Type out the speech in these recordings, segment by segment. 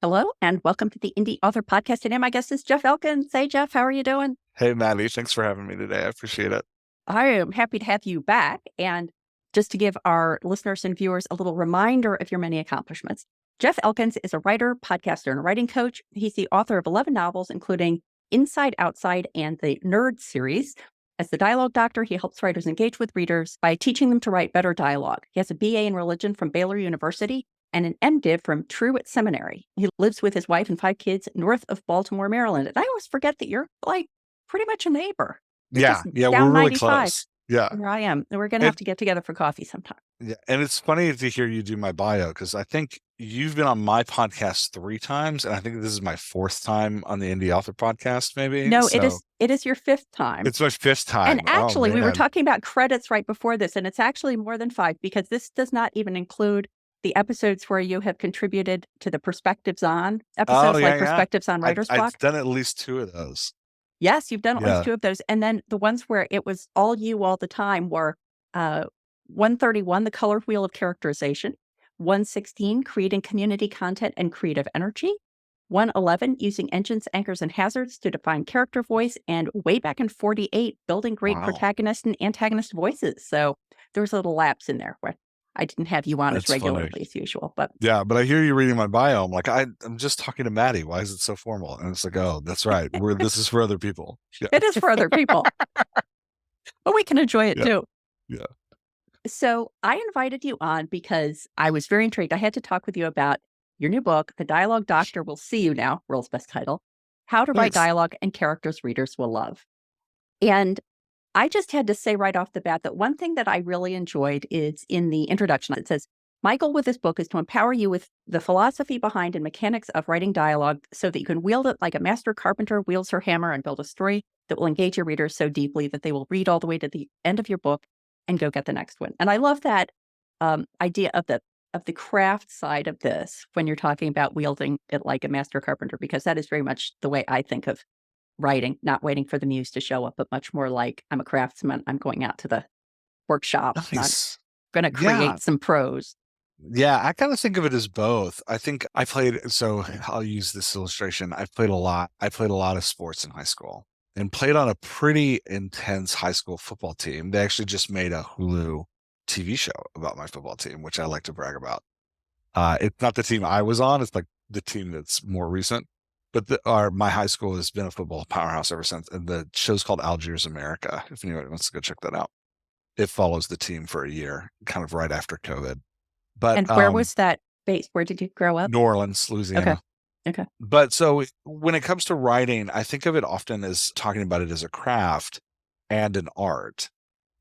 Hello, and welcome to the Indy Author Podcast. Today, my guest is Jeff Elkins. Hey, Jeff, how are you doing? Hey, Maddie, thanks for having me today. I appreciate it. I am happy to have you back. And just to give our listeners and viewers a little reminder of your many accomplishments, Jeff Elkins is a writer, podcaster, and writing coach. He's the author of 11 novels, including Inside, Outside, and the NRDS Series. As the dialogue doctor, he helps writers engage with readers by teaching them to write better dialogue. He has a BA in religion from Baylor University and an MDiv from Truett Seminary. He lives with his wife and 5 kids north of Baltimore, Maryland. And I always forget that you're like pretty much a neighbor. You're Yeah, just we're down really 95. close. Yeah. Here I am. And we're going to And have to get together for coffee sometime. yeah, and it's funny to hear you do my bio because I think you've been on my podcast 3 times, and I think this is my 4th time on the Indy Author podcast, maybe. No, So it is your 5th time. it's my 5th time. And actually, we were man. talking about credits right before this, and it's actually more than 5 because this does not even include the episodes where you have contributed to the Perspectives On episodes, like Perspectives On Writer's Block. I've done at least 2 of those. Yes, you've done at least Yeah. 2 of those. And then the ones where it was all you all the time were 131, The Color Wheel of Characterization, 116, Creating Community Content and Creative Energy, 111, Using Engines, Anchors, and Hazards to Define Character Voice, and way back in 48, Building Great Wow. Protagonist and Antagonist Voices. So there was a little lapse in there where I didn't have you on as That's regularly funny. as usual. But Yeah, but I hear you reading my bio. I'm like, I'm just talking to Maddie. Why is it so formal? And it's like, oh, that's right. This is for other people. Yeah. it is for other people. But we can enjoy it Yeah. too. Yeah. So I invited you on because I was very intrigued. I had to talk with you about your new book, The Dialogue Doctor Will See You Now, world's best title, How to Write Thanks. Dialogue and Characters Readers Will Love. And I just had to say right off the bat that one thing that I really enjoyed is in the introduction. It says, my goal with this book is to empower you with the philosophy behind and mechanics of writing dialogue so that you can wield it like a master carpenter wields her hammer and build a story that will engage your readers so deeply that they will read all the way to the end of your book and go get the next one. And I love that idea of the craft side of this when you're talking about wielding it like a master carpenter, because that is very much the way I think of writing, not waiting for the muse to show up, but much more like I'm a craftsman. I'm going out to the workshop. Nice. I'm going to create some prose. Yeah, I kind of think of it as both. I think so I'll use this illustration. I played a lot of sports in high school and played on a pretty intense high school football team. They actually just made a Hulu TV show about my football team, which I like to brag about. It's not the team I was on. It's like the team that's more recent. But my high school has been a football powerhouse ever since. And the show's called Algiers America, if anybody wants to go check that out. It follows the team for a year, kind of right after COVID. But And where was that based? Where did you grow up? New Orleans, Louisiana. Okay. But so when it comes to writing, I think of it often as talking about it as a craft and an art.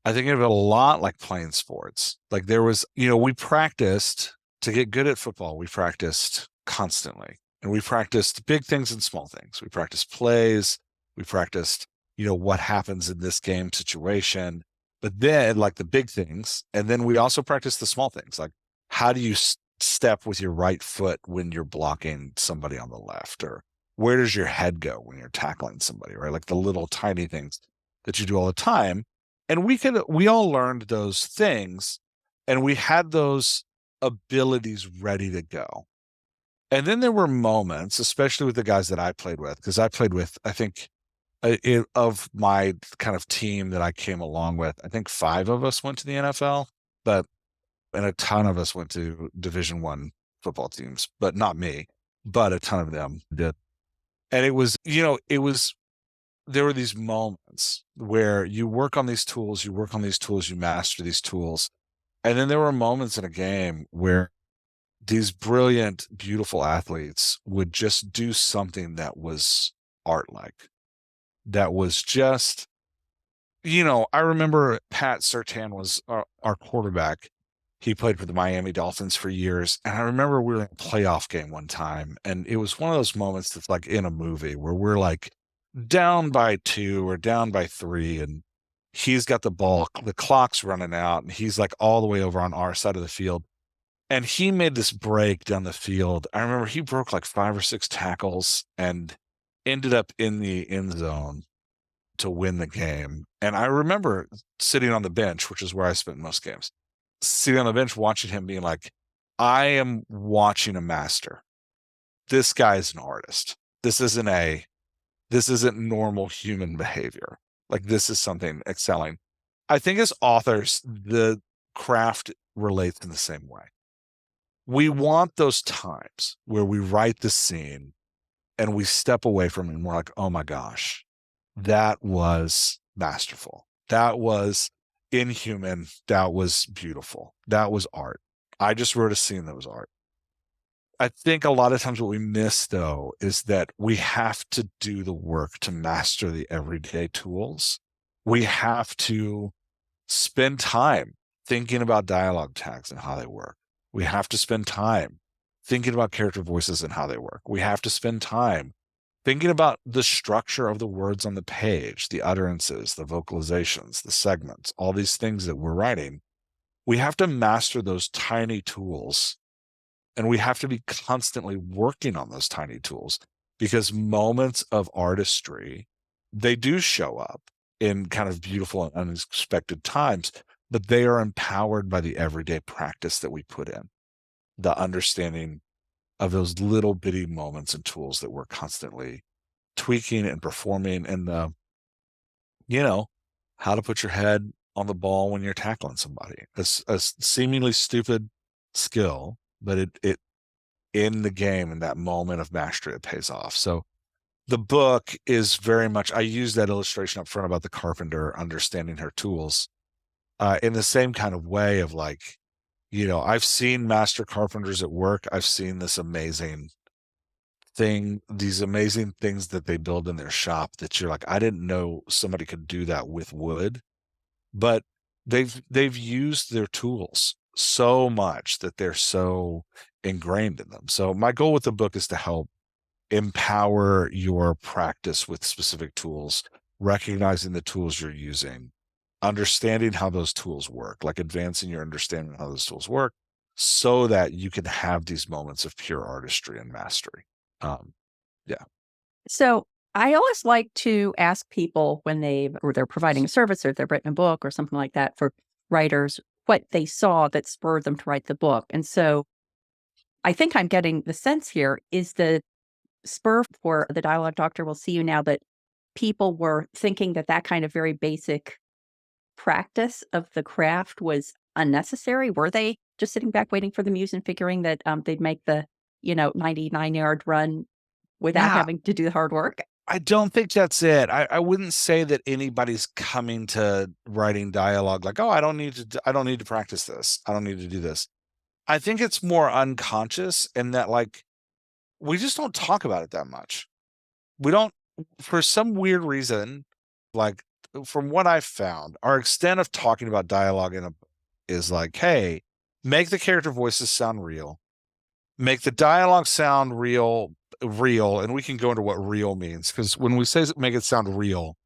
I think of it a lot like playing sports. Like there was, we practiced to get good at football. We practiced constantly, and we practiced big things and small things. We practiced plays. We practiced, what happens in this game situation, but then like the big things. And then we also practiced the small things. Like how do you step with your right foot when you're blocking somebody on the left, or where does your head go when you're tackling somebody, right? Like the little tiny things that you do all the time. And we all learned those things, and we had those abilities ready to go. And then there were moments, especially with the guys that I played with, because I played with, I think of my kind of team that I came along with, I think 5 of us went to the NFL, and a ton of us went to Division I football teams, but not me, but a ton of them did. And it was, there were these moments where you work on these tools, you master these tools. And then there were moments in a game where these brilliant, beautiful athletes would just do something that was art-like, that was just, I remember Pat Surtain was our quarterback. He played for the Miami Dolphins for years. And I remember we were in a playoff game one time, and it was one of those moments that's like in a movie where we're like down by 2 or down by 3, and he's got the ball, the clock's running out, and he's like all the way over on our side of the field. And he made this break down the field. I remember he broke like 5 or 6 tackles and ended up in the end zone to win the game. And I remember sitting on the bench, which is where I spent most games, sitting on the bench watching him being like, I am watching a master. this guy is an artist. This isn't normal human behavior. Like, this is something excelling. I think as authors, the craft relates in the same way. We want those times where we write the scene and we step away from it and we're like, oh my gosh, that was masterful. That was inhuman. That was beautiful. That was art. I just wrote a scene that was art. I think a lot of times what we miss, though, is that we have to do the work to master the everyday tools. We have to spend time thinking about dialogue tags and how they work. We have to spend time thinking about character voices and how they work. We have to spend time thinking about the structure of the words on the page, the utterances, the vocalizations, the segments, all these things that we're writing. We have to master those tiny tools, and we have to be constantly working on those tiny tools, because moments of artistry, they do show up in kind of beautiful and unexpected times, but they are empowered by the everyday practice that we put in, the understanding of those little bitty moments and tools that we're constantly tweaking and performing, and how to put your head on the ball when you're tackling somebody. A seemingly stupid skill, but it in the game, in that moment of mastery, it pays off. So the book is very much, I use that illustration up front about the carpenter understanding her tools in the same kind of way of like, I've seen master carpenters at work. I've seen these amazing things that they build in their shop that you're like, I didn't know somebody could do that with wood, but they've used their tools so much that they're so ingrained in them. So my goal with the book is to help empower your practice with specific tools, recognizing the tools you're using, understanding how those tools work, like advancing your understanding of how those tools work, so that you can have these moments of pure artistry and mastery. Yeah. So I always like to ask people when they're providing a service, or they've written a book or something like that for writers, what they saw that spurred them to write the book. And so I think I'm getting the sense here is the spur for the dialogue doctor will see you now, that people were thinking that kind of very basic practice of the craft was unnecessary. Were they just sitting back waiting for the muse and figuring that they'd make the 99-yard run without Yeah. having to do the hard work? I don't think that's it. I wouldn't say that anybody's coming to writing dialogue like, oh, I don't need to practice this. I don't need to do this. I think it's more unconscious, in that like we just don't talk about it that much. We don't, for some weird reason, like from what I've found, our extent of talking about dialogue is like, hey, make the character voices sound real, make the dialogue sound real, and we can go into what real means, because when we say make it sound real,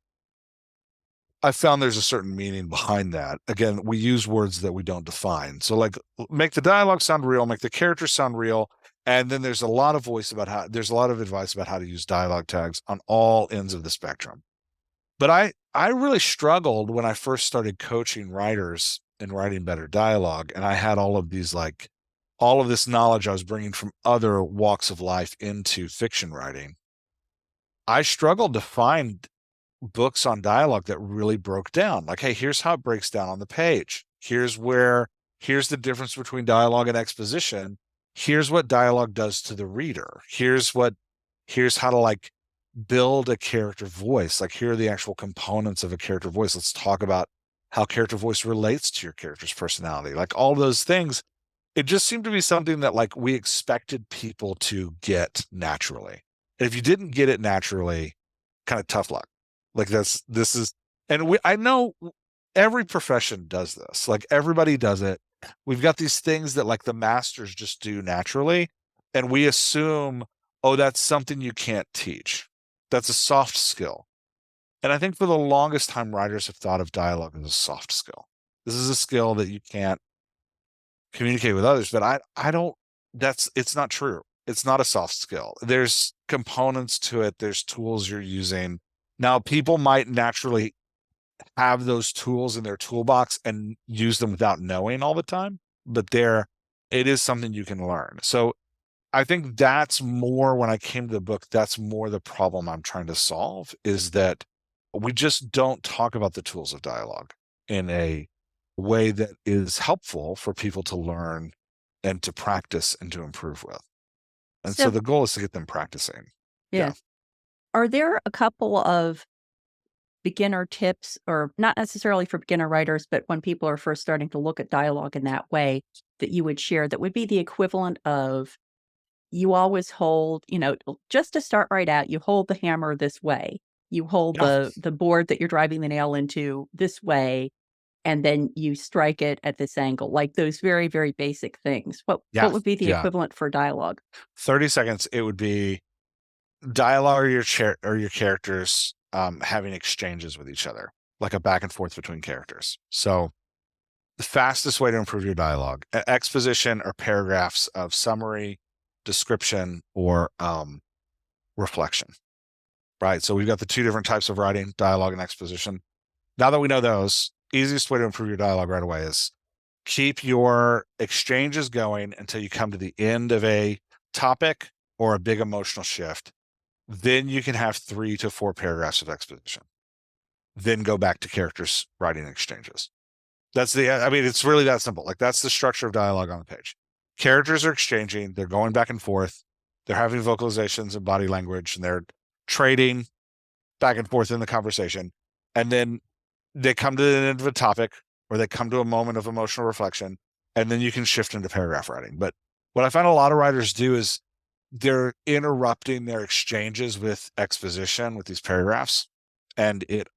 I found there's a certain meaning behind that. Again, we use words that we don't define. So like, make the dialogue sound real, make the characters sound real. And then there's a lot of advice about how to use dialogue tags on all ends of the spectrum. But I really struggled when I first started coaching writers and writing better dialogue. And I had all of this knowledge I was bringing from other walks of life into fiction writing. I struggled to find books on dialogue that really broke down, like, hey, here's how it breaks down on the page. Here's the difference between dialogue and exposition. Here's what dialogue does to the reader. Here's how to like build a character voice. Like, here are the actual components of a character voice. Let's talk about how character voice relates to your character's personality. Like, all those things. It just seemed to be something that like we expected people to get naturally. And if you didn't get it naturally, kind of tough luck. Like, I know every profession does this. Like, everybody does it. We've got these things that like the masters just do naturally. And we assume, oh, that's something you can't teach. That's a soft skill. And I think for the longest time, writers have thought of dialogue as a soft skill. This is a skill that you can't communicate with others, but it's not true. It's not a soft skill. There's components to it. There's tools you're using. Now, people might naturally have those tools in their toolbox and use them without knowing all the time, but it is something you can learn. So I think that's more, when I came to the book, that's more the problem I'm trying to solve, is that we just don't talk about the tools of dialogue in a way that is helpful for people to learn and to practice and to improve with. And so So, the goal is to get them practicing. yeah. Yeah. Are there a couple of beginner tips, or not necessarily for beginner writers, but when people are first starting to look at dialogue in that way, that you would share that would be the equivalent of, you always hold, just to start right out, you hold the hammer this way. You hold Yeah. the board that you're driving the nail into this way, and then you strike it at this angle, like those very, very basic things. Yeah. What would be the Yeah. equivalent for dialogue? 30 seconds, it would be dialogue, or your characters having exchanges with each other, like a back and forth between characters. So the fastest way to improve your dialogue, exposition or paragraphs of summary, description, or reflection, right? So we've got the two different types of writing, dialogue and exposition. Now that we know those, easiest way to improve your dialogue right away is keep your exchanges going until you come to the end of a topic or a big emotional shift. Then you can have 3 to 4 paragraphs of exposition. Then go back to characters writing exchanges. It's really that simple. Like, that's the structure of dialogue on the page. Characters are exchanging, they're going back and forth, they're having vocalizations and body language, and they're trading back and forth in the conversation. And then they come to the end of a topic, or they come to a moment of emotional reflection, and then you can shift into paragraph writing. But what I find a lot of writers do is they're interrupting their exchanges with exposition with these paragraphs, and it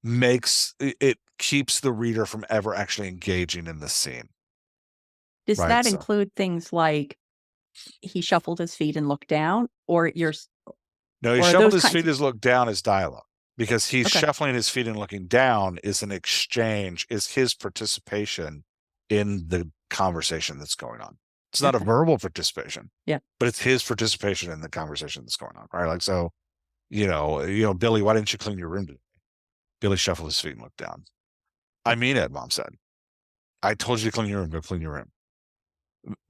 keeps the reader from ever actually engaging in the scene. Does Right. that So include things like he shuffled his feet and looked down, or no, he or shuffled those his kinds feet of? as look down as dialogue, because he's Okay. shuffling his feet and looking down is an exchange, is his participation in the conversation that's going on. It's not a Okay. verbal participation, Yeah. but it's his participation in the conversation that's going on. Right. Like, so, Billy, why didn't you clean your room today? Billy shuffled his feet and looked down. I mean it, Mom said. I told you to clean your room, go clean your room.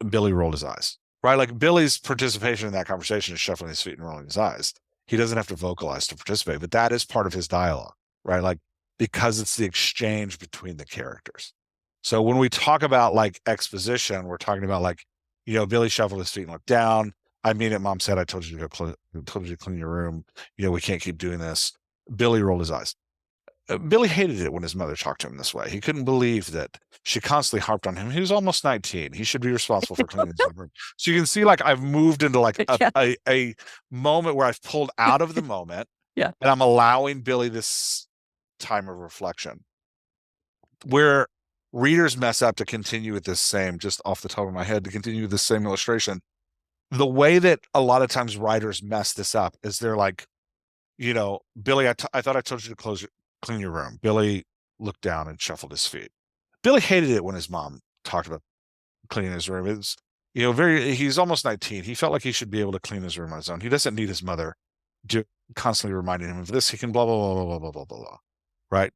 Billy rolled his eyes. Right? Like, Billy's participation in that conversation is shuffling his feet and rolling his eyes. He doesn't have to vocalize to participate, but that is part of his dialogue, right? Like, because it's the exchange between the characters. So when we talk about like exposition, we're talking about like, Billy shuffled his feet and looked down. I mean it, Mom said, I told you to clean your room. We can't keep doing this. Billy rolled his eyes. Billy hated it when his mother talked to him this way. He couldn't believe that she constantly harped on him. He was almost 19. He should be responsible for cleaning his room. So you can see, like, I've moved into like Yeah. a moment where I've pulled out of the moment, Yeah. and I'm allowing Billy this time of reflection. Where readers mess up, to continue with this same, just off the top of my head, to continue with this same illustration, the way that a lot of times writers mess this up is they're like, Billy, I thought I told you to clean your room. Billy looked down and shuffled his feet. Billy hated it when his mom talked about cleaning his room. It's, he's almost 19. He felt like he should be able to clean his room on his own. He doesn't need his mother constantly reminding him of this. He can blah, blah, blah, blah, blah, blah, blah, blah. Right?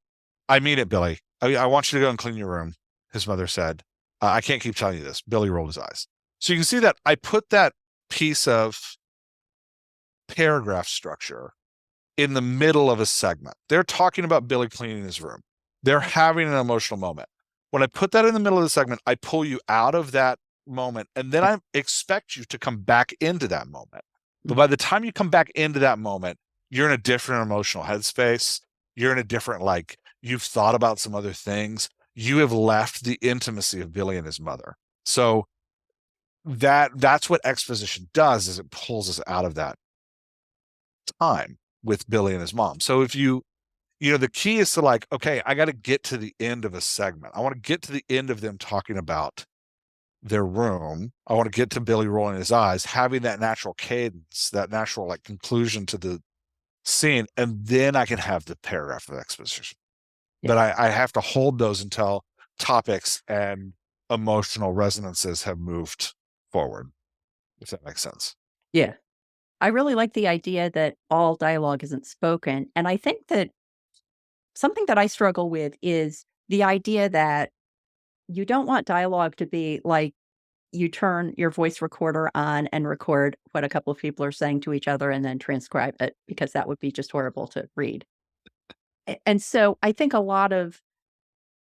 I mean it, Billy. I want you to go and clean your room, his mother said. I can't keep telling you this. Billy rolled his eyes. So you can see that I put that piece of paragraph structure in the middle of a segment. They're talking about Billy cleaning his room. They're having an emotional moment. When I put that in the middle of the segment, I pull you out of that moment, and then I expect you to come back into that moment. But by the time you come back into that moment, you're in a different emotional headspace. You're in a different, like, you've thought about some other things. You have left the intimacy of Billy and his mother. So that's what exposition does, is it pulls us out of that time with Billy and his mom. So if the key is to, like, okay, I got to get to the end of a segment. I want to get to the end of them talking about their room. I want to get to Billy rolling his eyes, having that natural cadence, that natural, like, conclusion to the scene. And then I can have the paragraph of exposition. Yeah. But I have to hold those until topics and emotional resonances have moved forward, if that makes sense. Yeah. I really like the idea that all dialogue isn't spoken. And I think that something that I struggle with is the idea that you don't want dialogue to be like you turn your voice recorder on and record what a couple of people are saying to each other and then transcribe it, because that would be just horrible to read. And so I think a lot of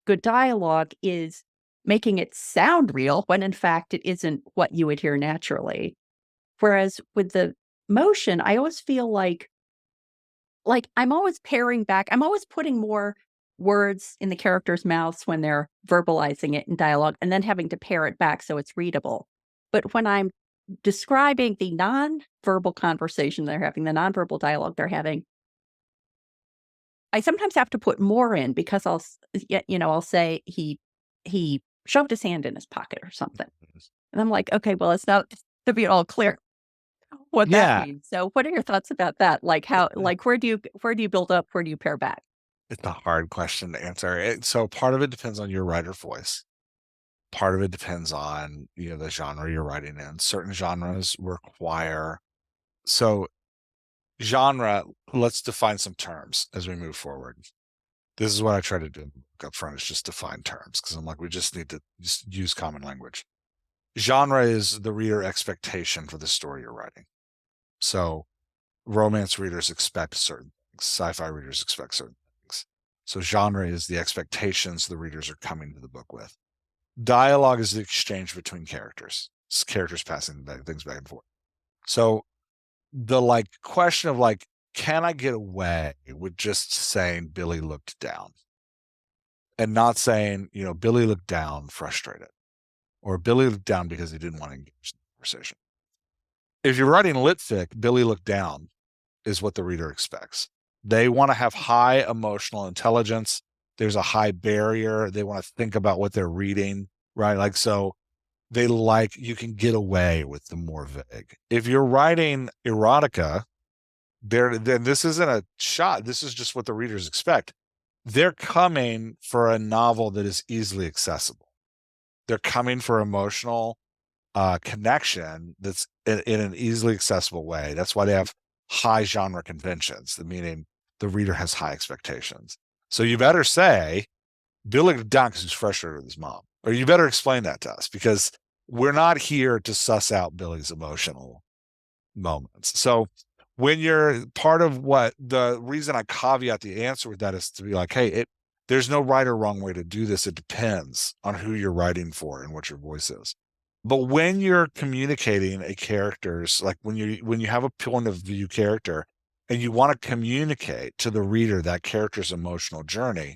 good dialogue is making it sound real when in fact it isn't what you would hear naturally. Whereas with the motion, I always feel like I'm always paring back. I'm always putting more words in the characters' mouths when they're verbalizing it in dialogue and then having to pare it back so it's readable. But when I'm describing the non-verbal conversation they're having, the nonverbal dialogue they're having, I sometimes have to put more in because I'll say he shoved his hand in his pocket or something. And I'm like, okay, well, it's not to be all clear what that Yeah. means. So what are your thoughts about that? Like where do you build up? Where do you pare back? It's a hard question to answer. So part of it depends on your writer voice. Part of it depends on, the genre you're writing in. Certain genres require so genre, let's define some terms as we move forward. This is what I try to do up front, is just define terms, because I'm like, we just need to just use common language. Genre is the reader expectation for the story you're writing. So romance readers expect certain things. Sci-fi readers expect certain things. So genre is the expectations the readers are coming to the book with. Dialogue is the exchange between characters. It's characters passing things back and forth. So the question of can I get away with just saying Billy looked down and not saying, Billy looked down frustrated, or Billy looked down because he didn't want to engage in the conversation. If you're writing lit fic, Billy looked down is what the reader expects. They want to have high emotional intelligence. There's a high barrier. They want to think about what they're reading, right? So you can get away with the more vague. If you're writing erotica, then this isn't a shot. This is just what the readers expect. They're coming for a novel that is easily accessible. They're coming for emotional connection that's in an easily accessible way. That's why they have high genre conventions, meaning the reader has high expectations. So you better say, Billy down because he's frustrated with his mom. Or you better explain that to us, because we're not here to suss out Billy's emotional moments. So when you're part of what the reason I caveat the answer with that is to be like, hey, there's no right or wrong way to do this. It depends on who you're writing for and what your voice is. But when you're communicating a character's, like when you have a point of view character and you want to communicate to the reader that character's emotional journey,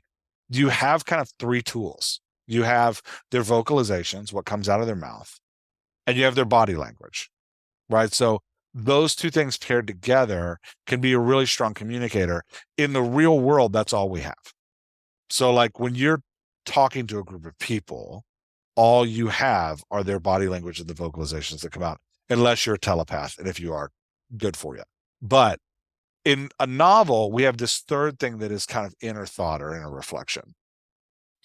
you have kind of three tools. You have their vocalizations, what comes out of their mouth, and you have their body language, right? So those two things paired together can be a really strong communicator. In the real world, that's all we have. So when you're talking to a group of people, all you have are their body language and the vocalizations that come out, unless you're a telepath, and if you are, good for you. But in a novel, we have this third thing that is kind of inner thought or inner reflection.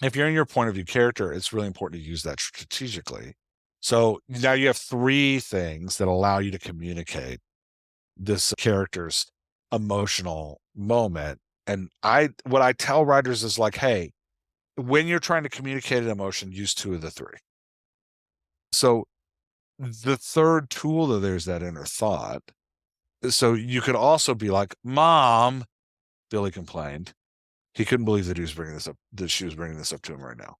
If you're in your point of view character, it's really important to use that strategically. So now you have three things that allow you to communicate this character's emotional moment. And what I tell writers is hey, when you're trying to communicate an emotion, use two of the three. So the third tool that there's that inner thought. So you could also be like, Mom, Billy complained. He couldn't believe that she was bringing this up to him right now.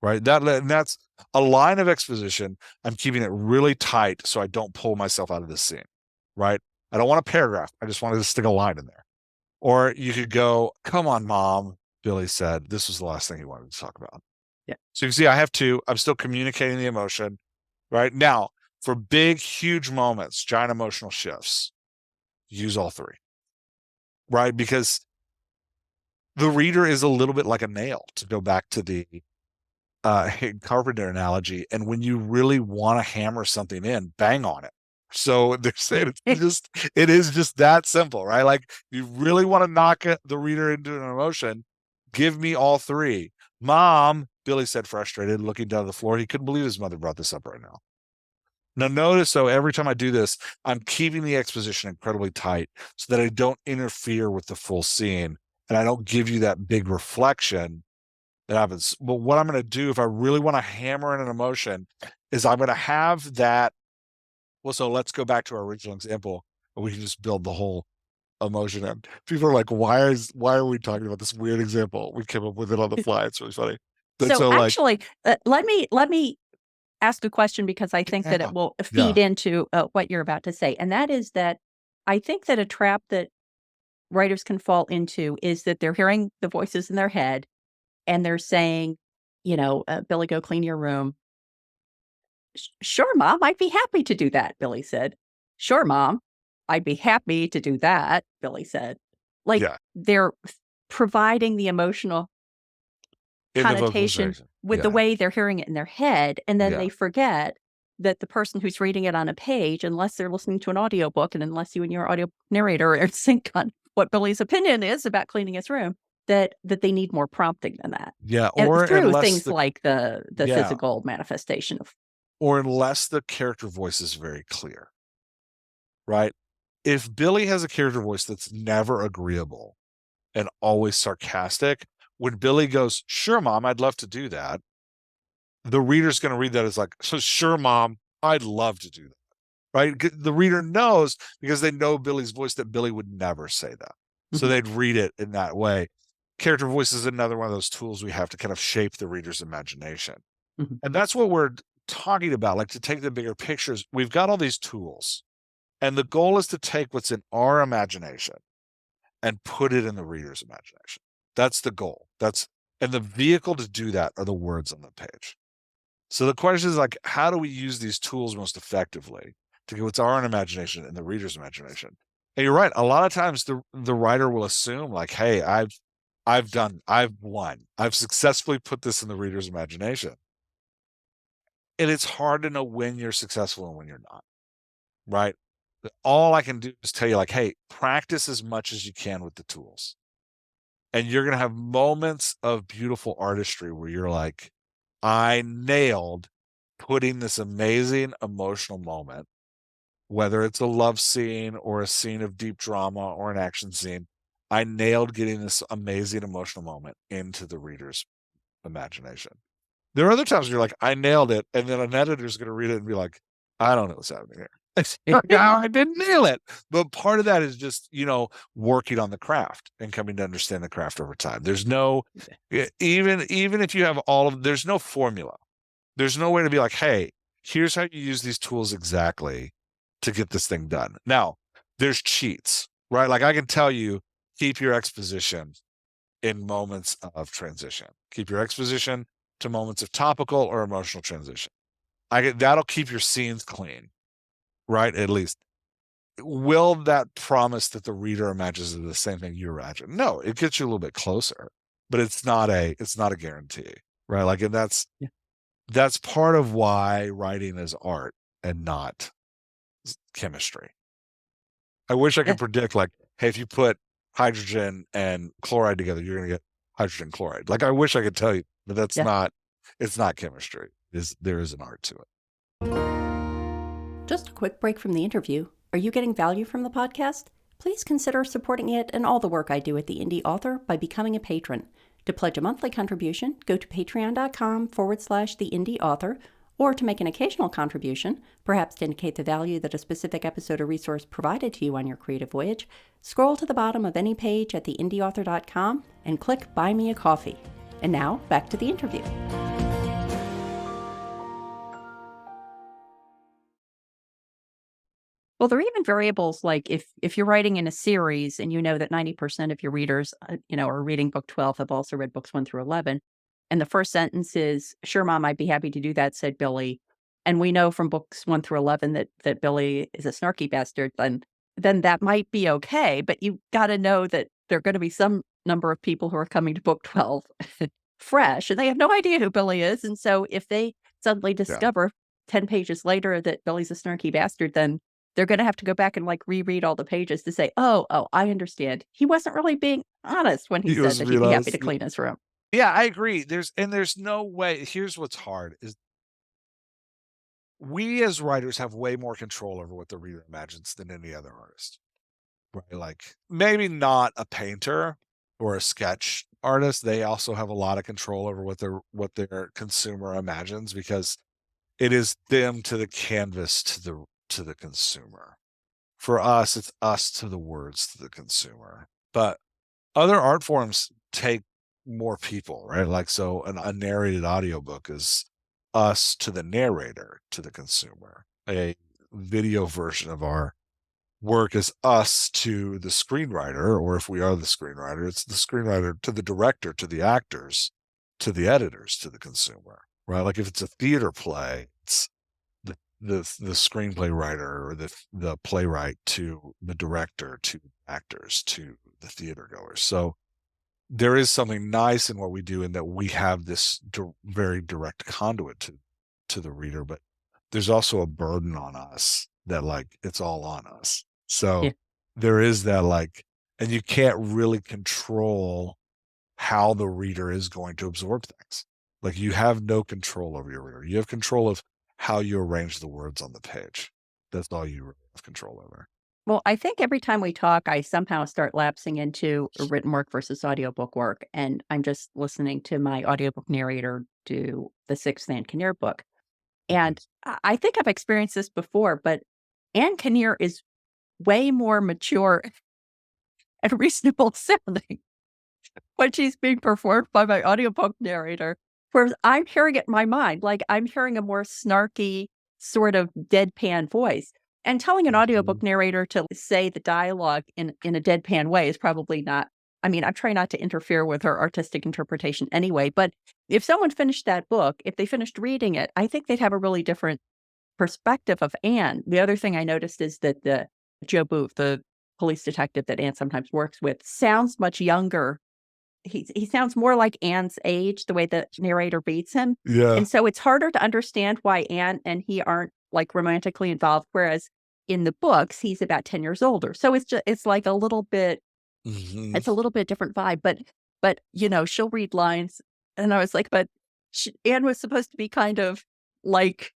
Right. That's a line of exposition. I'm keeping it really tight so I don't pull myself out of the scene. Right. I don't want a paragraph. I just wanted to stick a line in there. Or you could go, come on, Mom, Billy said. This was the last thing he wanted to talk about. Yeah. So you can see I have two. I'm still communicating the emotion. Right now, for big, huge moments, giant emotional shifts, use all three. Right. Because the reader is a little bit like a nail, to go back to the carpenter analogy. And when you really want to hammer something in, bang on it. So they're saying it is just that simple, right? You really want to knock the reader into an emotion, give me all three. Mom, Billy said, frustrated, looking down at the floor. He couldn't believe his mother brought this up right now. Now notice, so every time I do this, I'm keeping the exposition incredibly tight so that I don't interfere with the full scene and I don't give you that big reflection that happens. But what I'm going to do if I really want to hammer in an emotion is I'm going to have that. Well, so let's go back to our original example. We can just build the whole emotion in. People are like, why are we talking about this weird example? We came up with it on the fly. It's really funny. But So so like, actually, let me ask a question because I think that yeah, it will yeah, feed into what you're about to say. And that is that I think that a trap that writers can fall into is that they're hearing the voices in their head and they're saying, Billy, go clean your room. Sure, Mom, I'd be happy to do that, Billy said. Sure, Mom, I'd be happy to do that, Billy said. Like yeah, they're providing the emotional in the connotation vocalization. with the Yeah, way they're hearing it in their head, and then yeah, they forget that the person who's reading it on a page, unless they're listening to an audiobook and unless you and your audio narrator are in sync on what Billy's opinion is about cleaning his room, that they need more prompting than that. yeah. And Or through unless things the like the yeah, physical manifestation of or unless the character voice is very clear, right? If Billy has a character voice that's never agreeable and always sarcastic, when Billy goes, "Sure, Mom, I'd love to do that," the reader's going to read that as like, "So sure, Mom, I'd love to do that." Right? The reader knows because they know Billy's voice that Billy would never say that. So Mhm, they'd read it in that way. Character voice is another one of those tools we have to kind of shape the reader's imagination. mhm, And that's what we're talking about. Like to take the bigger pictures, we've got all these tools. And the goal is to take what's in our imagination and put it in the reader's imagination. That's the goal. And the vehicle to do that are the words on the page. So the question is like, how do we use these tools most effectively to get what's our own imagination and the reader's imagination? And you're right. A lot of times the writer will assume like, hey, I've won. I've successfully put this in the reader's imagination. And it's hard to know when you're successful and when you're not, right? All I can do is tell you like, hey, practice as much as you can with the tools. And you're going to have moments of beautiful artistry where you're like, I nailed putting this amazing emotional moment, whether it's a love scene or a scene of deep drama or an action scene. I nailed getting this amazing emotional moment into the reader's imagination. There are other times where you're like, I nailed it. And then an editor's going to read it and be like, I don't know what's happening here. Like, "Oh, I didn't nail it." But part of that is just, working on the craft and coming to understand the craft over time. There's no, even if you have there's no formula. There's no way to be like, hey, here's how you use these tools exactly to get this thing done. Now, there's cheats, right? Like I can tell you, keep your exposition in moments of transition. Keep your exposition to moments of topical or emotional transition. That'll keep your scenes clean, right? At least. Will that promise that the reader imagines the same thing you imagine? No, it gets you a little bit closer, but it's not a guarantee, right? Like, and that's part of why writing is art and not chemistry. I wish I yeah, could predict like, hey, if you put hydrogen and chloride together, you're going to get hydrogen chloride. Like I wish I could tell you, but yeah. it's not chemistry. There is an art to it. Just a quick break from the interview. Are you getting value from the podcast? Please consider supporting it and all the work I do at the Indy Author by becoming a patron. To pledge a monthly contribution, go to patreon.com/the Indy Author, or to make an occasional contribution, perhaps to indicate the value that a specific episode or resource provided to you on your creative voyage, scroll to the bottom of any page at theindyauthor.com and click Buy Me a Coffee. And now, back to the interview. Well, there are even variables like if you're writing in a series and you know that 90% of your readers, are reading book 12, have also read books 1 through 11, and the first sentence is, "Sure, Mom, I'd be happy to do that," said Billy. And we know from books 1 through 11 that Billy is a snarky bastard, then that might be okay, but you gotta know that there are gonna be some number of people who are coming to book 12 fresh, and they have no idea who Billy is, and so if they suddenly Yeah. discover 10 pages later that Billy's a snarky bastard, then they're gonna have to go back and, like, reread all the pages to say, "Oh, I understand. He wasn't really being honest when he He said was that he'd be happy realized. to clean his room." Yeah, I agree. There's no way. Here's what's hard is we as writers have way more control over what the reader imagines than any other artist. Right. Like maybe not a painter, or a sketch artist, they also have a lot of control over what their consumer imagines, because it is them to the canvas to the consumer. For us, it's us to the words to the consumer. But other art forms take more people, right? Like, so a narrated audiobook is us to the narrator to the consumer. A video version of our work is us to the screenwriter, or if we are the screenwriter, it's the screenwriter to the director, to the actors, to the editors, to the consumer, right? Like if it's a theater play, it's the screenplay writer or the playwright to the director, to actors, to the theater goers. So there is something nice in what we do in that we have this very direct conduit to the reader, but there's also a burden on us that, like, it's all on us. Yeah. So there is that, like, and you can't really control how the reader is going to absorb things. Like, you have no control over your reader. You have control of how you arrange the words on the page. That's all you really have control over. Well, I think every time we talk, I somehow start lapsing into written work versus audiobook work. And I'm just listening to my audiobook narrator do the Sixth Anne Kinnear book. Mhm. And I think I've experienced this before, but Anne Kinnear is way more mature and reasonable sounding when she's being performed by my audiobook narrator. Whereas I'm hearing it in my mind, like I'm hearing a more snarky, sort of deadpan voice. And telling an Mhm. audiobook narrator to say the dialogue in a deadpan way is probably not. I mean, I'm trying not to interfere with her artistic interpretation anyway. But if someone finished that book, if they finished reading it, I think they'd have a really different perspective of Anne. The other thing I noticed is that the Joe Booth, the police detective that Anne sometimes works with, sounds much younger. He sounds more like Anne's age, the way the narrator reads him, Yeah. and so it's harder to understand why Anne and he aren't, like, romantically involved, whereas in the books, he's about 10 years older. So it's like a little bit Mhm. it's a little bit different vibe, but, she'll read lines, and I was like, "But Anne was supposed to be kind of, like,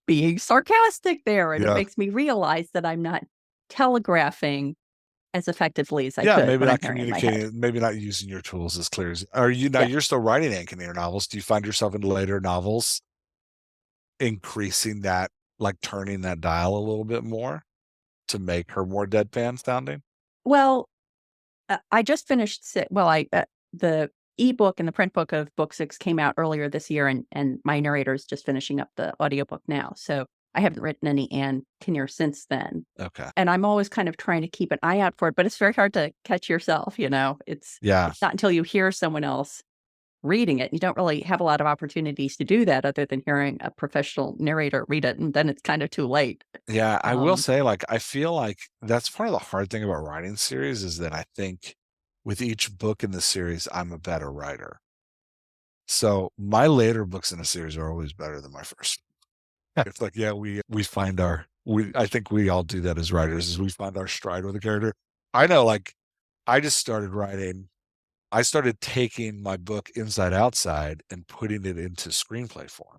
being sarcastic there," and it Yeah. makes me realize that I'm not telegraphing as effectively as I Yeah, could maybe when I'm not hearing it in my head. communicating, maybe not using your tools as clear as are you now Yeah. you're still writing Anne Kinnear novels. Do you find yourself in later novels increasing that, like, turning that dial a little bit more to make her more deadpan sounding? Well, I just finished the ebook and the print book of book 6 came out earlier this year, and my narrator is just finishing up the audiobook now, so I haven't written any Anne Kinnear since then, Okay. and I'm always kind of trying to keep an eye out for it, but it's very hard to catch yourself, you know? Yeah. It's not until you hear someone else reading it, you don't really have a lot of opportunities to do that other than hearing a professional narrator read it, and then it's kind of too late. Yeah, I will Um, say, like, I feel like that's part of the hard thing about writing series is that I think with each book in the series, I'm a better writer. So my later books in a series are always better than my first. It's like, yeah, we find our we I think we all do that as writers, is we find our stride with a character. I know, like, I just started writing I started taking my book Inside Outside and putting it into screenplay form.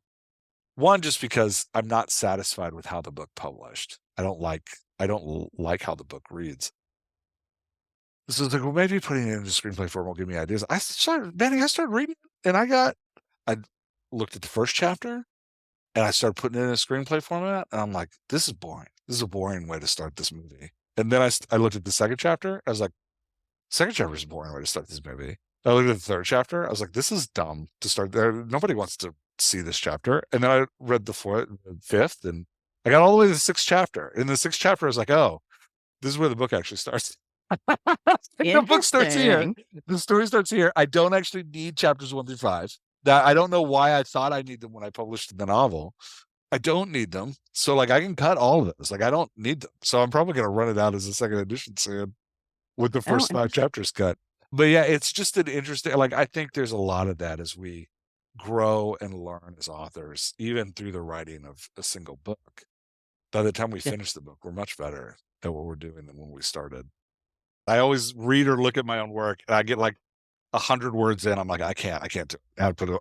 One, just because I'm not satisfied with how the book published. I don't like how the book reads. So it's like, well, maybe putting it into screenplay form will give me ideas. I started reading it, and I looked at the first chapter, and I started putting it in a screenplay format, and I'm like, this is boring. This is a boring way to start this movie. And then I looked at the second chapter. I was like, second chapter is a boring way to start this movie. I looked at the third chapter. I was like, this is dumb to start there. Nobody wants to see this chapter. And then I read the fifth, and I got all the way to the sixth chapter. In the sixth chapter, I was like, oh, this is where the book actually starts. The book starts here. Interesting. The story starts here. I don't actually need chapters 1 through 5. That I don't know why I thought I need them when I published the novel. I don't need them. So, like, I can cut all of this. Like, I don't need them. So I'm probably going to run it out as a second edition soon with the Oh, first 5 interesting. chapters cut. But yeah, it's just an interesting, like, I think there's a lot of that as we grow and learn as authors, even through the writing of a single book. By the time we Yeah. finish the book, we're much better at what we're doing than when we started. I always read or look at my own work, and I get like 100 words in. I'm like, I can't do it. I put it.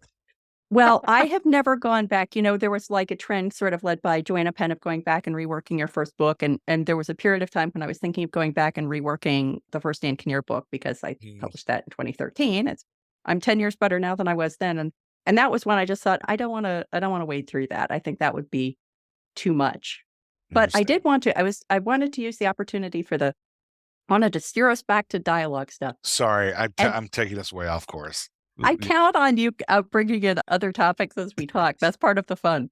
Well, I have never gone back. There was like a trend sort of led by Joanna Penn of going back and reworking your first book. And there was a period of time when I was thinking of going back and reworking the first Ann Kinnear book because I published that in 2013. I'm 10 years better now than I was then. And that was when I just thought, I don't want to wade through that. I think that would be too much. But I did want to, I wanted to use the opportunity wanted to steer us back to dialogue stuff. Sorry, I'm taking us way off course. I count on you bringing in other topics as we talk. That's part of the fun.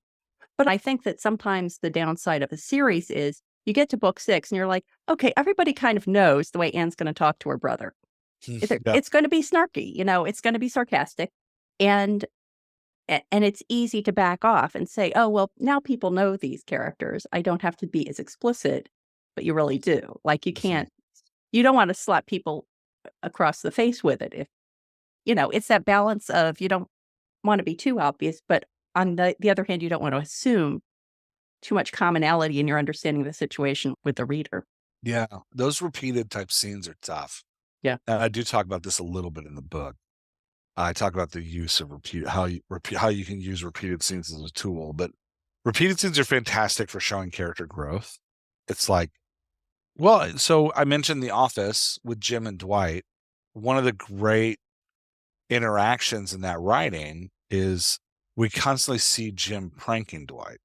But I think that sometimes the downside of a series is you get to book 6 and you're like, okay, everybody kind of knows the way Anne's going to talk to her brother. It's going to be snarky, it's going to be sarcastic. And it's easy to back off and say, oh, well, now people know these characters. I don't have to be as explicit, but you really do. Like you don't want to slap people across the face with it. If it's that balance of you don't want to be too obvious, but on the other hand, you don't want to assume too much commonality in your understanding of the situation with the reader. Yeah, those repeated type scenes are tough. Yeah. And I do talk about this a little bit in the book. I talk about the use of how you can use repeated scenes as a tool, but repeated scenes are fantastic for showing character growth. It's like, well, so I mentioned The Office with Jim and Dwight. One of the great interactions in that writing is we constantly see Jim pranking Dwight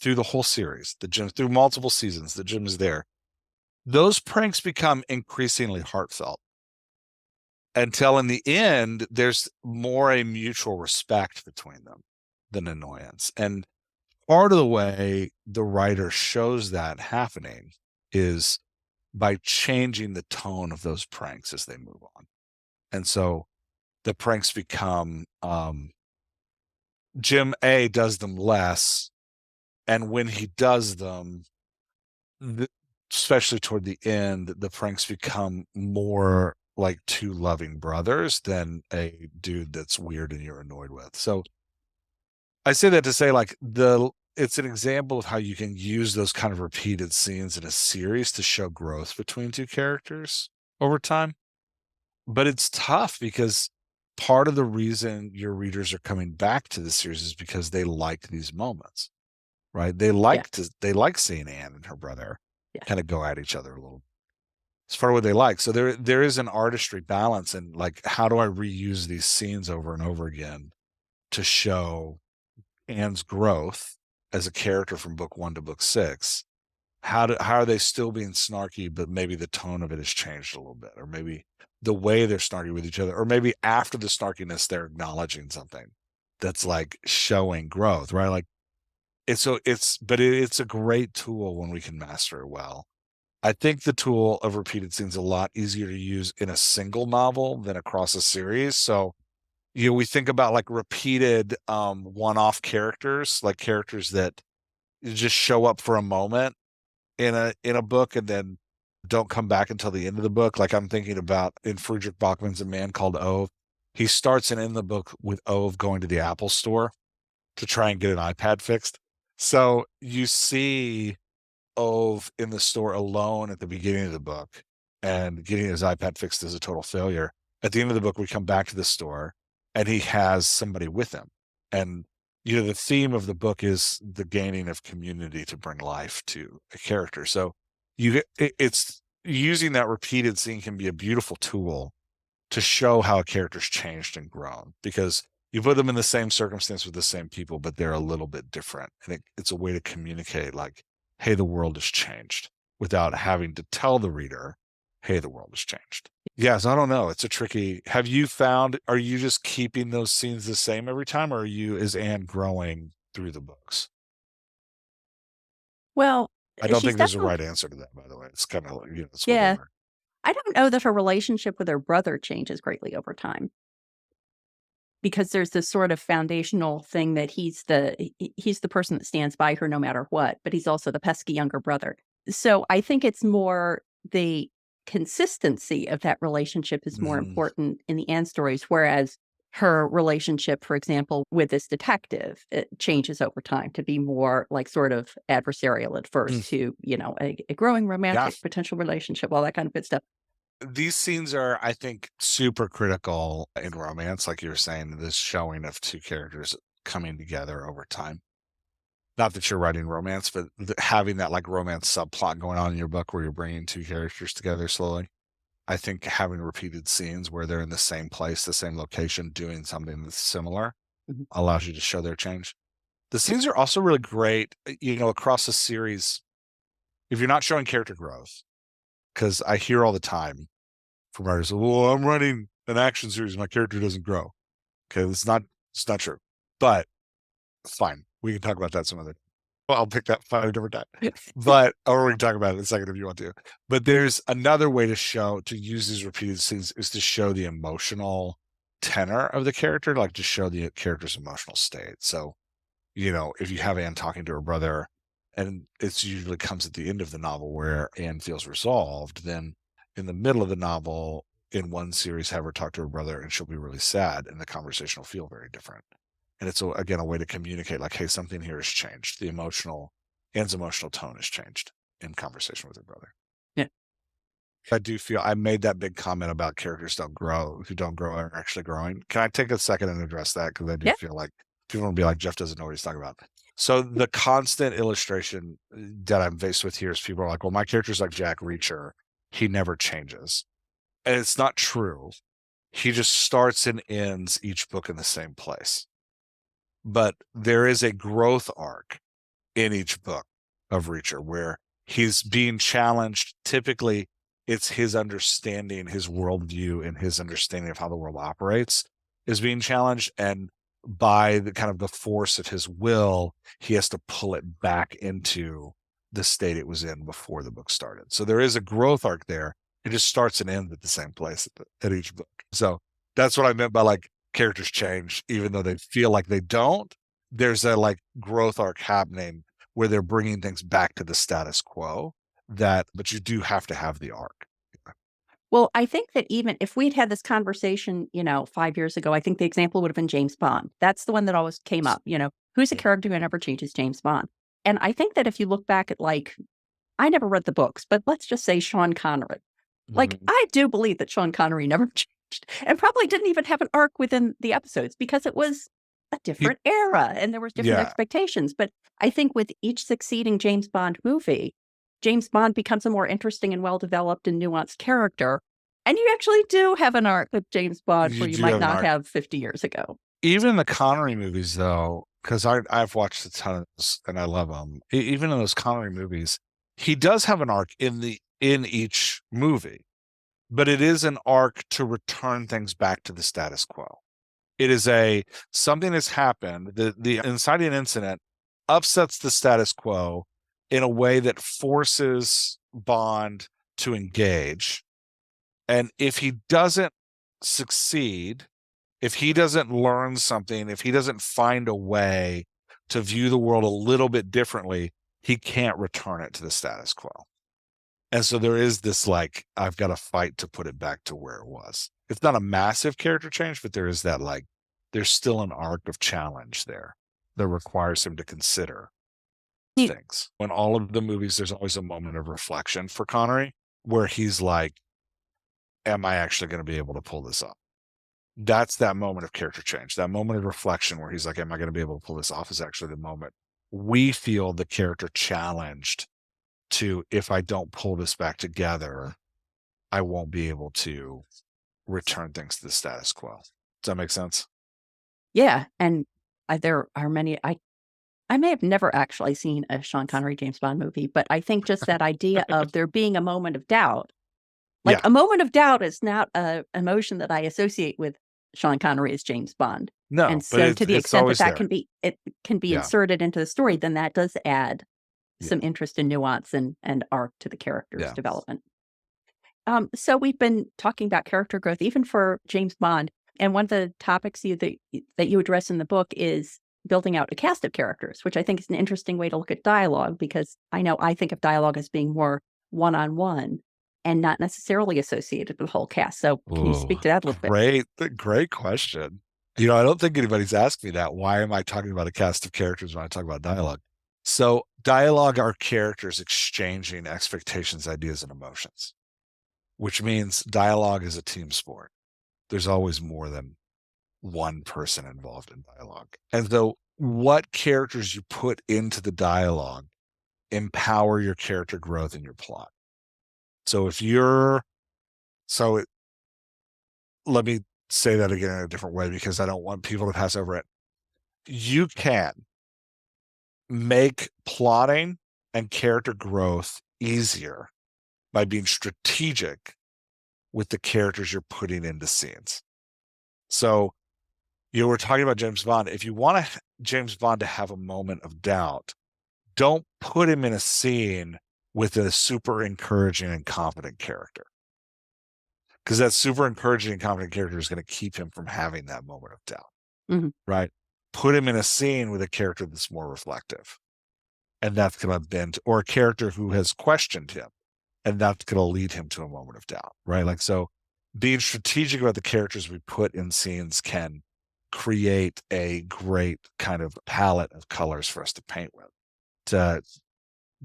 through the whole series. Through multiple seasons, the Jim is there. Those pranks become increasingly heartfelt until in the end, there's more a mutual respect between them than annoyance. And part of the way the writer shows that happening is by changing the tone of those pranks as they move on. And so the pranks become Jim A does them less, and when he does them, especially toward the end, the pranks become more like two loving brothers than a dude that's weird and you're annoyed with. So I say that to say, like, it's an example of how you can use those kind of repeated scenes in a series to show growth between two characters over time. But it's tough because part of the reason your readers are coming back to the series is because they like these moments, right? They like seeing Anne and her brother kind of go at each other a little. It's part of what they like. So there is an artistry balance, and like, how do I reuse these scenes over and over again to show Anne's growth as a character from book 1 to book 6? How are they still being snarky, but maybe the tone of it has changed a little bit, or maybe the way they're snarky with each other, or maybe after the snarkiness, they're acknowledging something that's like showing growth, right? Like it's a great tool when we can master it well. I think the tool of repeated scenes is a lot easier to use in a single novel than across a series. So, we think about like repeated one-off characters, like characters that just show up for a moment in a book and then don't come back until the end of the book. Like I'm thinking about in Friedrich Bachmann's A Man Called Ove. He starts and ends the book with Ove going to the Apple store to try and get an iPad fixed. So you see Ove in the store alone at the beginning of the book, and getting his iPad fixed is a total failure. At the end of the book, we come back to the store and he has somebody with him. And the theme of the book is the gaining of community to bring life to a character. So it's using that repeated scene can be a beautiful tool to show how a character's changed and grown, because you put them in the same circumstance with the same people, but they're a little bit different. And it's a way to communicate like, hey, the world has changed, without having to tell the reader, hey, the world has changed. Yes, I don't know. It's a tricky. Are you just keeping those scenes the same every time, or is Anne growing through the books? Well, I don't think there's a right answer to that, by the way. It's kind of like, it's whatever. I don't know that her relationship with her brother changes greatly over time, because there's this sort of foundational thing that he's the person that stands by her no matter what, but he's also the pesky younger brother. So I think it's more the consistency of that relationship is more important in the Anne stories, whereas her relationship, for example, with this detective, it changes over time to be more like sort of adversarial at first to, a growing romantic potential relationship, all that kind of good stuff. these scenes are, I think, super critical in romance, like you were saying, this showing of two characters coming together over time. Not that you're writing romance, but having that like romance subplot going on in your book where you're bringing two characters together slowly. I think having repeated scenes where they're in the same place, the same location, doing something that's similar allows you to show their change. The scenes are also really great, across the series. If you're not showing character growth, because I hear all the time from writers, well, I'm writing an action series, my character doesn't grow. Okay, it's not true. But fine, we can talk about that some other. Well, I'll pick that fight a different time. Or we can talk about it in a second if you want to. But there's another way to use these repeated scenes is to show the emotional tenor of the character, like to show the character's emotional state. So, if you have Anne talking to her brother, and it usually comes at the end of the novel where Anne feels resolved, then in the middle of the novel, in one series, have her talk to her brother and she'll be really sad and the conversation will feel very different. And it's, again, a way to communicate like, hey, something here has changed. Anne's emotional tone has changed in conversation with her brother. Yeah. I do feel I made that big comment about characters who don't grow are actually growing. Can I take a second and address that? Because I do feel like people will be like, Jeff doesn't know what he's talking about. So the constant illustration that I'm faced with here is people are like, well, my character's like Jack Reacher. He never changes. And it's not true. He just starts and ends each book in the same place. But there is a growth arc in each book of Reacher where he's being challenged. Typically, it's his understanding, his worldview, and his understanding of how the world operates is being challenged. And by the kind of the force of his will, he has to pull it back into the state it was in before the book started. So there is a growth arc there. It just starts and ends at the same place at each book. So that's what I meant by like characters change, even though they feel like they don't. There's a like growth arc happening where they're bringing things back to the status quo. But you do have to have the arc. Well, I think that even if we'd had this conversation, 5 years ago, I think the example would have been James Bond. That's the one that always came up. Who's a character who never changes? James Bond. And I think that if you look back at I never read the books, but let's just say Sean Connery. I do believe that Sean Connery never changed and probably didn't even have an arc within the episodes because it was a different era and there was different expectations. But I think with each succeeding James Bond movie, James Bond becomes a more interesting and well-developed and nuanced character. And you actually do have an arc with James Bond where you might not have 50 years ago. Even the Connery movies, though, because I've watched a ton of those and I love them. Even in those Connery movies, he does have an arc in each movie, but it is an arc to return things back to the status quo. It is something has happened. The inciting incident upsets the status quo in a way that forces Bond to engage. And if he doesn't succeed, if he doesn't learn something, if he doesn't find a way to view the world a little bit differently, he can't return it to the status quo. And so there is this I've got to fight to put it back to where it was. It's not a massive character change, but there is that there's still an arc of challenge there that requires him to consider things. When all of the movies, there's always a moment of reflection for Connery where he's like, am I actually going to be able to pull this off? That's that moment of character change. That moment of reflection where he's like, am I going to be able to pull this off is actually the moment we feel the character challenged to, if I don't pull this back together, I won't be able to return things to the status quo. Does that make sense? Yeah. And there are many, I may have never actually seen a Sean Connery James Bond movie, but I think just that idea of there being a moment of doubt, a moment of doubt is not an emotion that I associate with Sean Connery as James Bond. No, and so to the extent that can be inserted into the story, then that does add some interest and nuance and arc to the character's development. So we've been talking about character growth, even for James Bond. And one of the topics that you address in the book is building out a cast of characters, which I think is an interesting way to look at dialogue, because I think of dialogue as being more one-on-one and not necessarily associated with the whole cast. So can you speak to that a little bit? Great question. I don't think anybody's asked me that. Why am I talking about a cast of characters when I talk about dialogue? So dialogue are characters exchanging expectations, ideas, and emotions. which means dialogue is a team sport. There's always more than one person involved in dialogue. And so what characters you put into the dialogue empower your character growth and your plot. So let me say that again in a different way because I don't want people to pass over it. You can make plotting and character growth easier by being strategic with the characters you're putting into scenes. So, we're talking about James Bond. If you want James Bond to have a moment of doubt, don't put him in a scene with a super encouraging and confident character. Because that super encouraging and confident character is going to keep him from having that moment of doubt, right? Put him in a scene with a character that's more reflective. And that's going to bend, or a character who has questioned him. And that's going to lead him to a moment of doubt, right? Like, so being strategic about the characters we put in scenes can create a great kind of palette of colors for us to paint with, to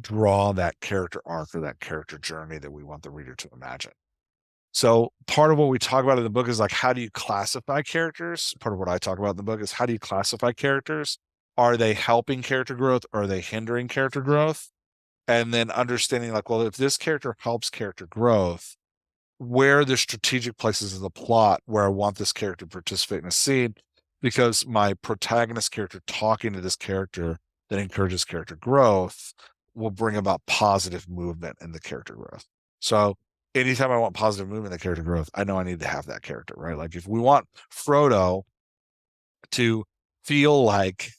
draw that character arc or that character journey that we want the reader to imagine. So part of what we talk about in the book is like, how do you classify characters? Part of what I talk about in the book is how do you classify characters? Are they helping character growth? Or are they hindering character growth? And then understanding like, well, if this character helps character growth, where are the strategic places of the plot where I want this character to participate in a scene? Because my protagonist character talking to this character that encourages character growth will bring about positive movement in the character growth. So anytime I want positive movement in the character growth, I know I need to have that character, right? Like if we want Frodo to feel like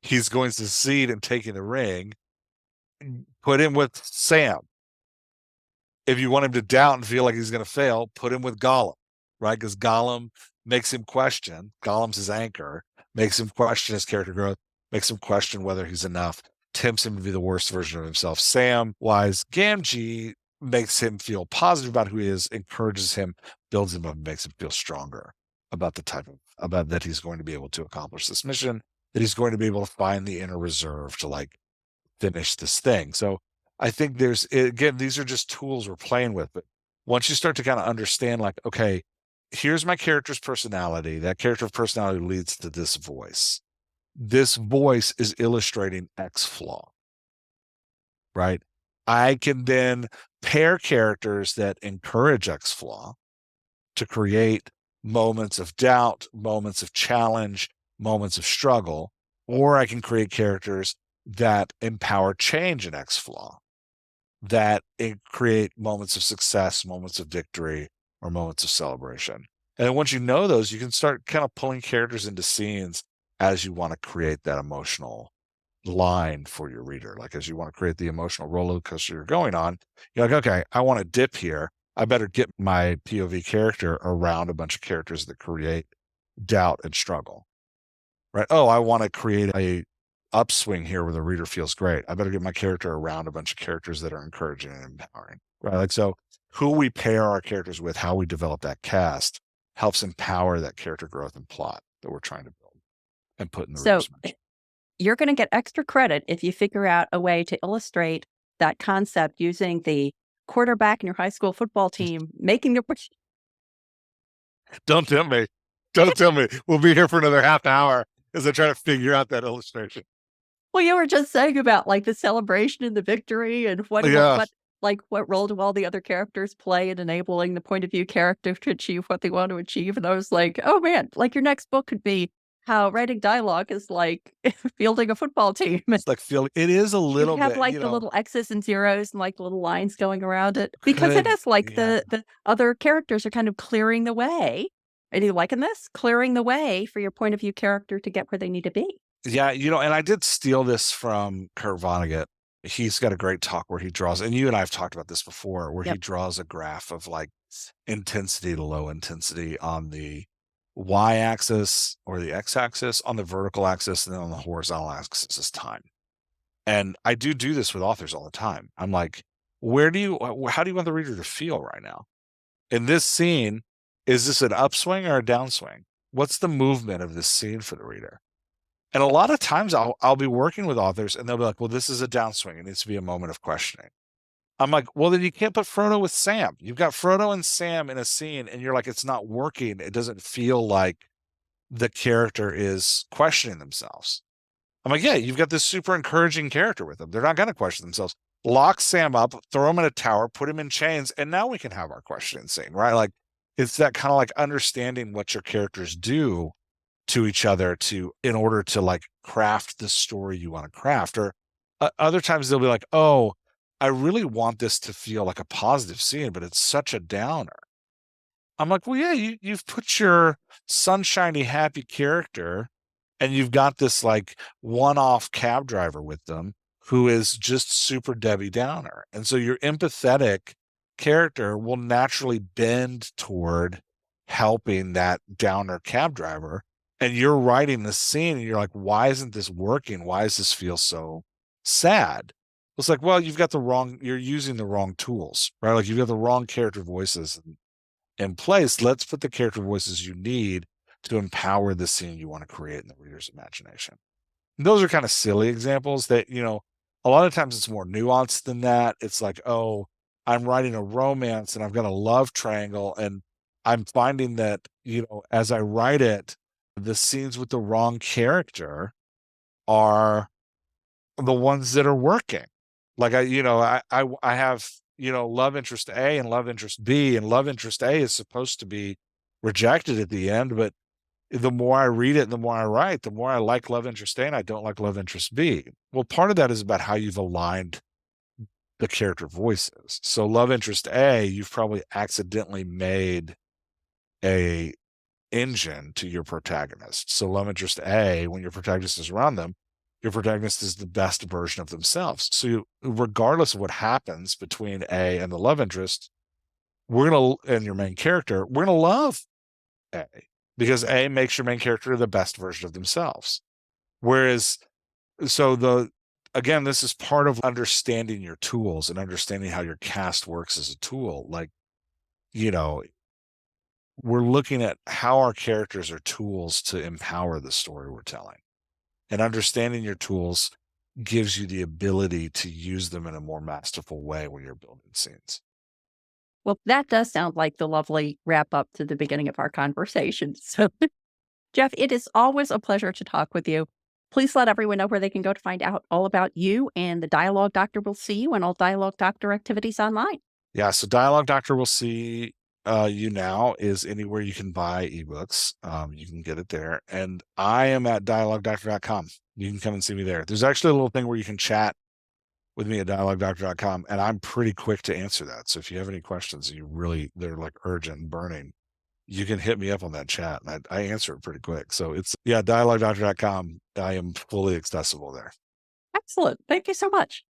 he's going to succeed in taking the ring, put him with Sam. If you want him to doubt and feel like he's going to fail, put him with Gollum, right? Because Gollum makes him question. Gollum's his anchor, makes him question his character growth, makes him question whether he's enough, tempts him to be the worst version of himself. Samwise Gamgee makes him feel positive about who he is, encourages him, builds him up, and makes him feel stronger about about that he's going to be able to accomplish this mission, that he's going to be able to find the inner reserve to like finish this thing. So I think again, these are just tools we're playing with. But once you start to kind of understand, like, okay, here's my character's personality. That character personality leads to this voice. This voice is illustrating X flaw, right? I can then pair characters that encourage X flaw to create moments of doubt, moments of challenge, moments of struggle, or I can create characters that empower change in X flaw, that create moments of success, moments of victory, or moments of celebration. And then once you know those, you can start kind of pulling characters into scenes as you want to create that emotional line for your reader. Like as you want to create the emotional roller coaster you're going on, you're like, okay, I want to dip here. I better get my POV character around a bunch of characters that create doubt and struggle, right? Oh, I want to create a upswing here where the reader feels great. I better get my character around a bunch of characters that are encouraging and empowering, right? Like, so who we pair our characters with, how we develop that cast helps empower that character growth and plot that we're trying to build and put in the reader's mind. You're going to get extra credit if you figure out a way to illustrate that concept using the quarterback in your high school football team making the. Don't tempt me. Don't tell me. We'll be here for another half hour as I try to figure out that illustration. Well, you were just saying about like the celebration and the victory and what role do all the other characters play in enabling the point of view character to achieve what they want to achieve? And I was like, oh man, like your next book could be how writing dialogue is like fielding a football team. It's like it is a little you have bit, like the little X's and zeros and like little lines going around it because it is like the other characters are kind of clearing the way. Are you liking this? Clearing the way for your point of view character to get where they need to be. Yeah, and I did steal this from Kurt Vonnegut. He's got a great talk where he draws, and you and I have talked about this before, where he draws a graph of like intensity to low intensity on the y-axis or the x-axis, on the vertical axis, and then on the horizontal axis is time. And I do this with authors all the time. I'm like, how do you want the reader to feel right now? In this scene, is this an upswing or a downswing? What's the movement of this scene for the reader? And a lot of times I'll be working with authors and they'll be like, well, this is a downswing. It needs to be a moment of questioning. I'm like, well, then you can't put Frodo with Sam. You've got Frodo and Sam in a scene, and you're like, it's not working. It doesn't feel like the character is questioning themselves. I'm like, yeah, you've got this super encouraging character with them. They're not going to question themselves. Lock Sam up, throw him in a tower, put him in chains, and now we can have our questioning scene, right? Like, it's that kind of like understanding what your characters do to each other in order to like craft the story you want to craft. Or other times they'll be like, oh, I really want this to feel like a positive scene, but it's such a downer. I'm like, well, yeah, you've put your sunshiny, happy character, and you've got this like one-off cab driver with them who is just super Debbie Downer. And so your empathetic character will naturally bend toward helping that downer cab driver. And you're writing the scene and you're like, why isn't this working? Why does this feel so sad? It's like, well, you're using the wrong tools, right? Like you've got the wrong character voices in place. Let's put the character voices you need to empower the scene you want to create in the reader's imagination. And those are kind of silly examples that, a lot of times it's more nuanced than that. It's like, oh, I'm writing a romance and I've got a love triangle, and I'm finding that, as I write it, the scenes with the wrong character are the ones that are working. Like I have, love interest A and love interest B, and love interest A is supposed to be rejected at the end, but the more I read it and the more I write, the more I like love interest A and I don't like love interest B. Well, part of that is about how you've aligned the character voices. So love interest A, you've probably accidentally made a engine to your protagonist. So love interest A, when your protagonist is around them, your protagonist is the best version of themselves. So regardless of what happens between A and the love interest, and your main character, we're gonna love A, because A makes your main character the best version of themselves. Whereas, again, this is part of understanding your tools and understanding how your cast works as a tool. Like, we're looking at how our characters are tools to empower the story we're telling. And understanding your tools gives you the ability to use them in a more masterful way when you're building scenes. Well, that does sound like the lovely wrap up to the beginning of our conversation. So, Jeff, it is always a pleasure to talk with you. Please let everyone know where they can go to find out all about you and the Dialogue Doctor will see you and all Dialogue Doctor activities online. Yeah, so Dialogue Doctor will see you now is anywhere you can buy ebooks. You can get it there. And I am at dialoguedoctor.com. You can come and see me there. There's actually a little thing where you can chat with me at dialoguedoctor.com, and I'm pretty quick to answer that. So if you have any questions, they're like urgent and burning, you can hit me up on that chat, and I answer it pretty quick. So dialoguedoctor.com. I am fully accessible there. Excellent. Thank you so much.